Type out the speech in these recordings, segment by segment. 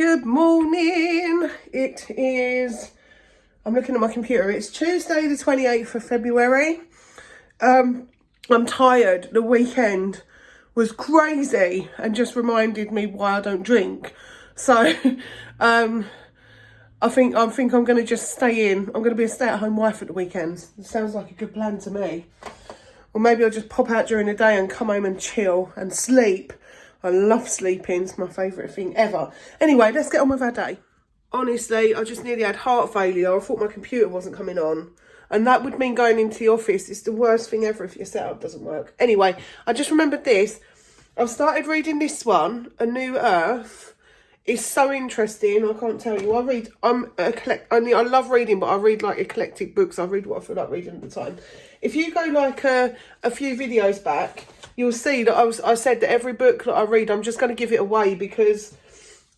Good morning. It is, I'm looking at my computer, it's Tuesday the 28th of February. I'm tired. The weekend was crazy and just reminded me why I don't drink. So I think I'm going to just stay in. I'm going to be a stay-at-home wife at the weekends. It sounds like a good plan to me. Or maybe I'll just pop out during the day and come home and chill and sleep. I love sleeping. It's my favourite thing ever. Anyway, let's get on with our day. Honestly, I just nearly had heart failure. I thought my computer wasn't coming on. And that would mean going into the office. It's the worst thing ever if your setup doesn't work. Anyway, I just remembered this. I've started reading this one, A New Earth. It's so interesting. I can't tell you. I love reading, but I read like eclectic books. I read what I feel like reading at the time. If you go like a few videos back, you'll see that I said that every book that I read, I'm just going to give it away because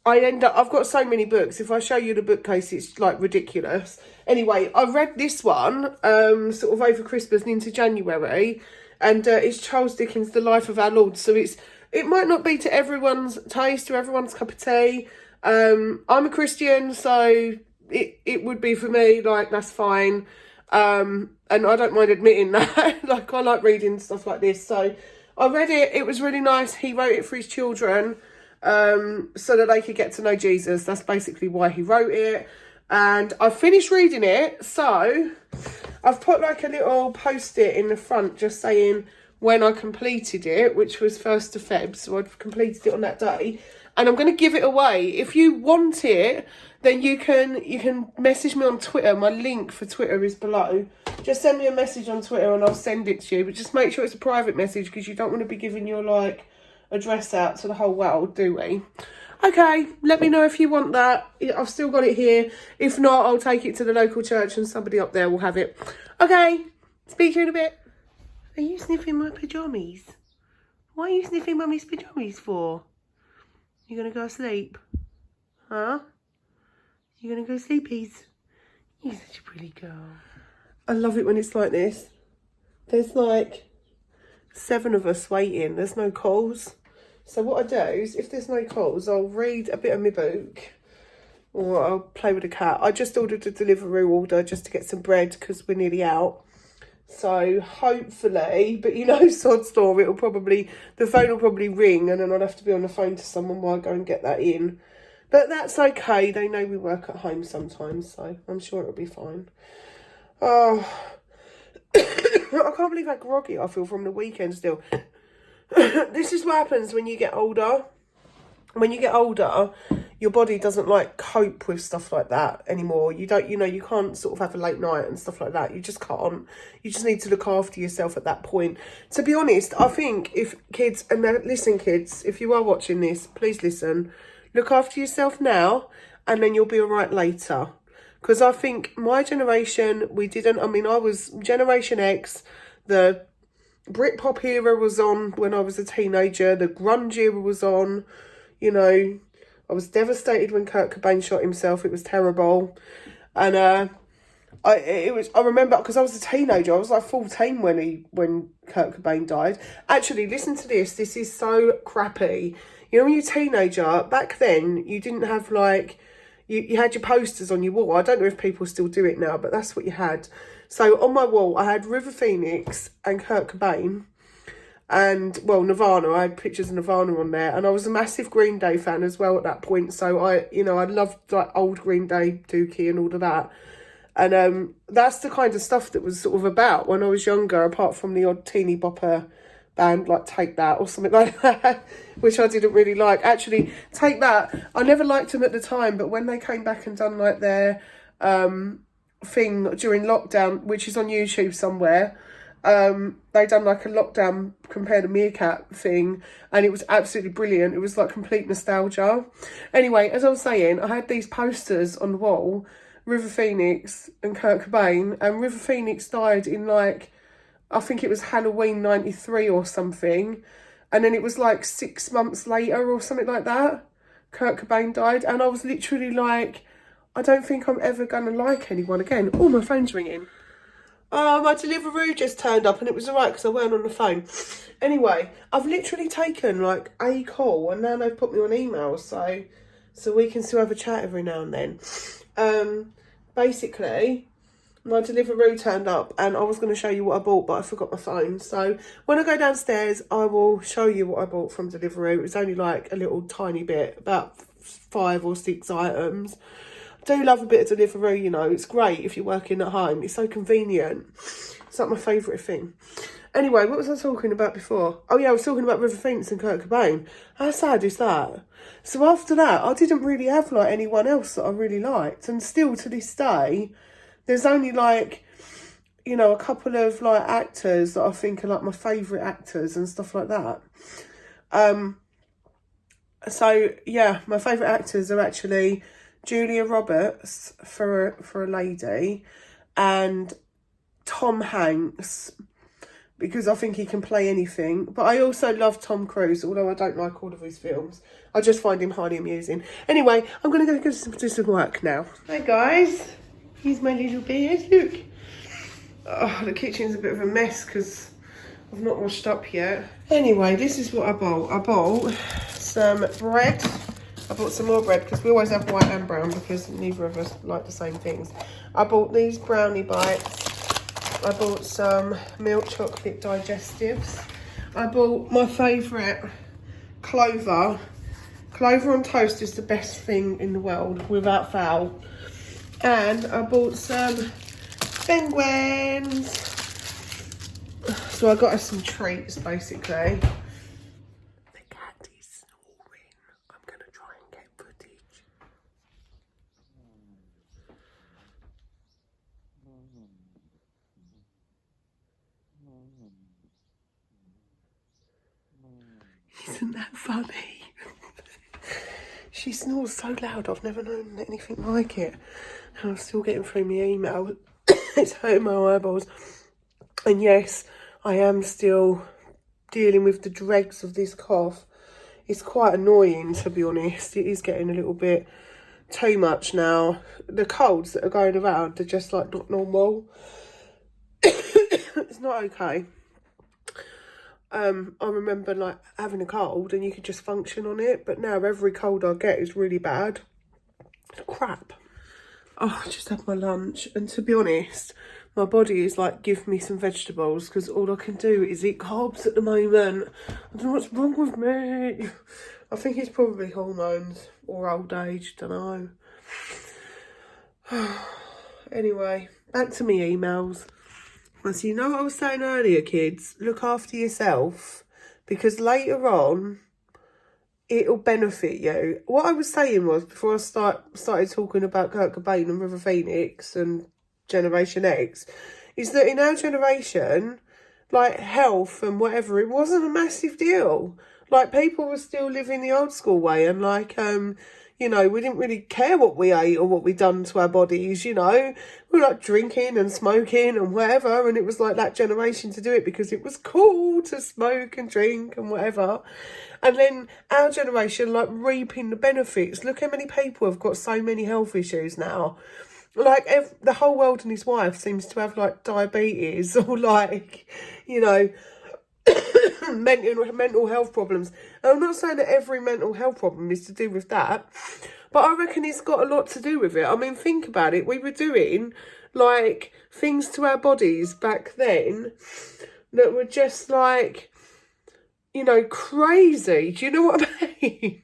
I've got so many books. If I show you the bookcase, it's like ridiculous. Anyway, I read this one sort of over Christmas and into January, and it's Charles Dickens' The Life of Our Lord. So it might not be to everyone's taste or everyone's cup of tea. I'm a Christian, so it would be for me, like, that's fine. And I don't mind admitting that. Like, I like reading stuff like this. So I read it. It was really nice. He wrote it for his children so that they could get to know Jesus. That's basically why he wrote it. And I finished reading it. So I've put like a little post-it in the front just saying when I completed it, which was 1st of Feb. So I'd completed it on that day. And I'm going to give it away. If you want it, then you can message me on Twitter. My link for Twitter is below. Just send me a message on Twitter and I'll send it to you. But just make sure it's a private message because you don't want to be giving your like address out to the whole world, do we? Okay, let me know if you want that. I've still got it here. If not, I'll take it to the local church and somebody up there will have it. Okay, speak to you in a bit. Are you sniffing my pyjamas? What are you sniffing Mummy's pyjamas for? You gonna go sleep? Huh? You gonna go sleepies? You're such a pretty girl. I love it when it's like this. There's like 7 of us waiting. There's no calls. So what I do is, if there's no calls, I'll read a bit of my book or I'll play with the cat. I just ordered a Deliveroo order just to get some bread because we're nearly out. So hopefully, but you know, sod's law, the phone will probably ring and then I'll have to be on the phone to someone while I go and get that in. But that's okay. They know we work at home sometimes, so I'm sure it'll be fine. Oh, I can't believe how groggy I feel from the weekend still. This is what happens when you get older. When you get older, your body doesn't like cope with stuff like that anymore. You can't sort of have a late night and stuff like that. You just can't. You just need to look after yourself at that point. To be honest, I think if kids, and listen kids, if you are watching this, please listen. Look after yourself now and then you'll be all right later. Because I think my generation, I was Generation X, the Britpop era was on when I was a teenager, the grunge era was on, you know. I was devastated when Kurt Cobain shot himself. It was terrible. And I remember, because I was a teenager, I was like 14 when Kurt Cobain died. Actually, listen to this. This is so crappy. You know, when you're a teenager, back then, you didn't have like, you had your posters on your wall. I don't know if people still do it now, but that's what you had. So on my wall, I had River Phoenix and Kurt Cobain. And, well, Nirvana. I had pictures of Nirvana on there. And I was a massive Green Day fan as well at that point. So, I loved, like, old Green Day, Dookie and all of that. And that's the kind of stuff that was sort of about when I was younger, apart from the odd teeny bopper band, like Take That or something like that, which I didn't really like. Actually, Take That, I never liked them at the time. But when they came back and done, like, their thing during lockdown, which is on YouTube somewhere, they done like a lockdown Compare the Meerkat thing and it was absolutely brilliant. It was like complete nostalgia. Anyway, as I was saying, I had these posters on the wall, River Phoenix and Kurt Cobain, and River Phoenix died in like, I think it was Halloween 93 or something, and then it was like 6 months later or something like that, Kurt Cobain died, and I was literally like, I don't think I'm ever going to like anyone again. Oh, my phone's ringing. Oh, my Deliveroo just turned up and it was all right because I weren't on the phone. Anyway, I've literally taken like a call and now they've put me on email. So so we can still have a chat every now and then. Basically, my Deliveroo turned up and I was going to show you what I bought, but I forgot my phone. So when I go downstairs, I will show you what I bought from Deliveroo. It was only like a little tiny bit, about 5 or 6 items. I do love a bit of Deliveroo, you know. It's great if you're working at home. It's so convenient. It's like my favourite thing. Anyway, what was I talking about before? Oh yeah, I was talking about River Phoenix and Kurt Cobain. How sad is that? So after that, I didn't really have like anyone else that I really liked. And still to this day, there's only like, you know, a couple of like actors that I think are like my favourite actors and stuff like that. So yeah, my favourite actors are actually Julia Roberts for a lady, and Tom Hanks, because I think he can play anything. But I also love Tom Cruise, although I don't like all of his films. I just find him highly amusing. Anyway, I'm going to go do some work now. Hey guys, here's my little bed, look. Oh, the kitchen's a bit of a mess because I've not washed up yet. Anyway, this is what I bought. I bought some bread. I bought some more bread because we always have white and brown because neither of us like the same things. I bought these brownie bites. I bought some milk chocolate digestives. I bought my favourite clover. Clover on toast is the best thing in the world, without fail. And I bought some penguins. So I got us some treats, basically. The cat is snoring. I'm going to try and get footage. Isn't that funny? She snores so loud, I've never known anything like it. And I'm still getting through my email. It's hurting my eyeballs. And yes, I am still dealing with the dregs of this cough. It's quite annoying, to be honest. It is getting a little bit too much now. The colds that are going around are just like not normal. It's not okay. I remember like having a cold and you could just function on it, but now every cold I get is really bad. It's crap. Oh, I just had my lunch, and to be honest, my body is like, give me some vegetables, because all I can do is eat carbs at the moment. I don't know what's wrong with me. I think it's probably hormones or old age, don't know. Anyway, back to me emails. So you know what I was saying earlier, kids? Look after yourself, because later on, it'll benefit you. What I was saying was, before I started talking about Kurt Cobain and River Phoenix and Generation X, is that in our generation, like health and whatever, it wasn't a massive deal. Like people were still living the old school way, and like, you know, we didn't really care what we ate or what we done to our bodies, you know. We were like drinking and smoking and whatever, and it was like that generation to do it because it was cool to smoke and drink and whatever. And then our generation, like reaping the benefits. Look how many people have got so many health issues now. Like the whole world and his wife seems to have like diabetes or like, you know, mental health problems. And I'm not saying that every mental health problem is to do with that, but I reckon it's got a lot to do with it. I mean, think about it. We were doing like things to our bodies back then that were just like, you know, crazy. Do you know what I mean?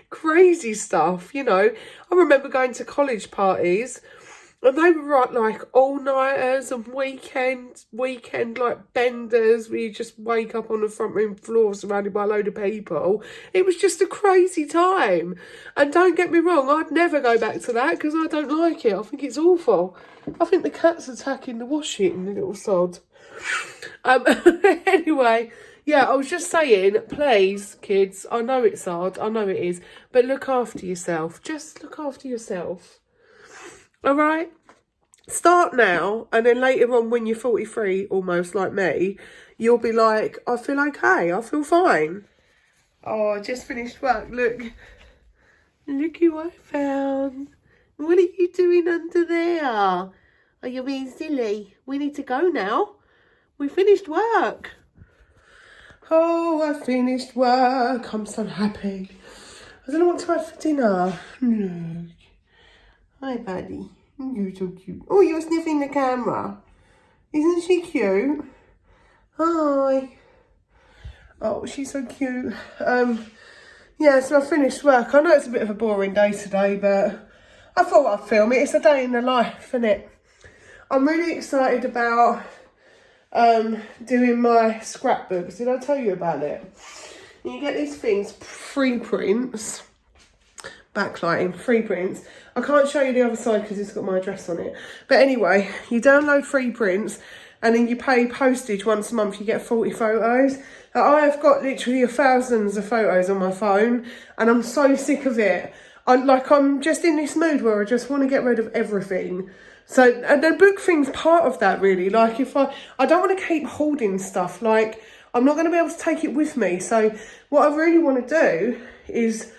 Crazy stuff, you know. I remember going to college parties and they were like all-nighters and weekend like benders where you just wake up on the front room floor surrounded by a load of people. It was just a crazy time. And don't get me wrong, I'd never go back to that because I don't like it. I think it's awful. I think the cat's attacking the washing, the little sod. Anyway, yeah, I was just saying, please, kids, I know it's hard, I know it is, but look after yourself. Just look after yourself. All right? Start now, and then later on when you're 43, almost like me, you'll be like, I feel okay, I feel fine. Oh, I just finished work, look. Look who I found. What are you doing under there? Are you being silly? We need to go now. We finished work. Oh, I finished work. I'm so happy. I don't know what to have for dinner. Look. Hi, buddy. You're so cute. Oh, you're sniffing the camera. Isn't she cute? Hi. Oh, she's so cute. Yeah, so I finished work. I know it's a bit of a boring day today, but I thought I'd film it. It's a day in the life, isn't it? I'm really excited about doing my scrapbooks. Did I tell you about it? You get these things, free prints, backlighting, free prints. I can't show you the other side because it's got my address on it. But anyway, you download free prints and then you pay postage once a month. You get 40 photos. I have got literally thousands of photos on my phone and I'm so sick of it. I'm just in this mood where I just want to get rid of everything. So the book thing's part of that, really. Like, if I don't want to keep holding stuff. Like, I'm not going to be able to take it with me. So what I really want to do is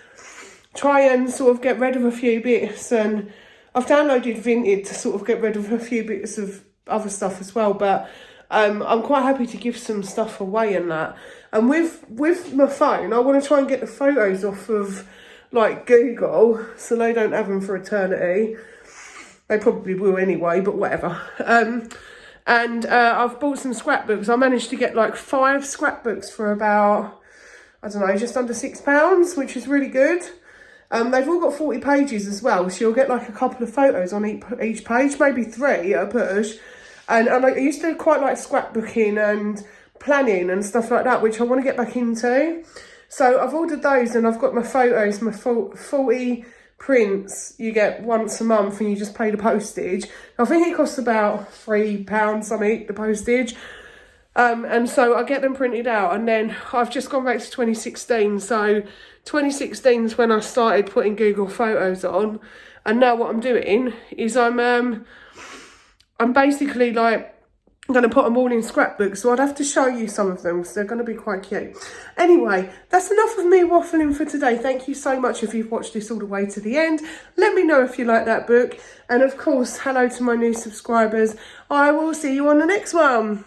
try and sort of get rid of a few bits. And I've downloaded Vinted to sort of get rid of a few bits of other stuff as well. But I'm quite happy to give some stuff away and that. And with my phone, I want to try and get the photos off of, like, Google, so they don't have them for eternity. They probably will anyway, but whatever. And I've bought some scrapbooks. I managed to get like 5 scrapbooks for about, I don't know, just under £6, which is really good. They've all got 40 pages as well, so you'll get like a couple of photos on each page, maybe 3 at a push. And I used to quite like scrapbooking and planning and stuff like that, which I want to get back into. So I've ordered those and I've got my photos, my 40 prints you get once a month and you just pay the postage. I think it costs about £3 something, the postage. And so I get them printed out and then I've just gone back to 2016. So 2016 is when I started putting Google Photos on. And now what I'm doing is I'm basically like going to put them all in scrapbooks, so I'd have to show you some of them because they're going to be quite cute. Anyway, that's enough of me waffling for today. Thank you so much if you've watched this all the way to the end. Let me know if you like that book. And of course, hello to my new subscribers. I will see you on the next one.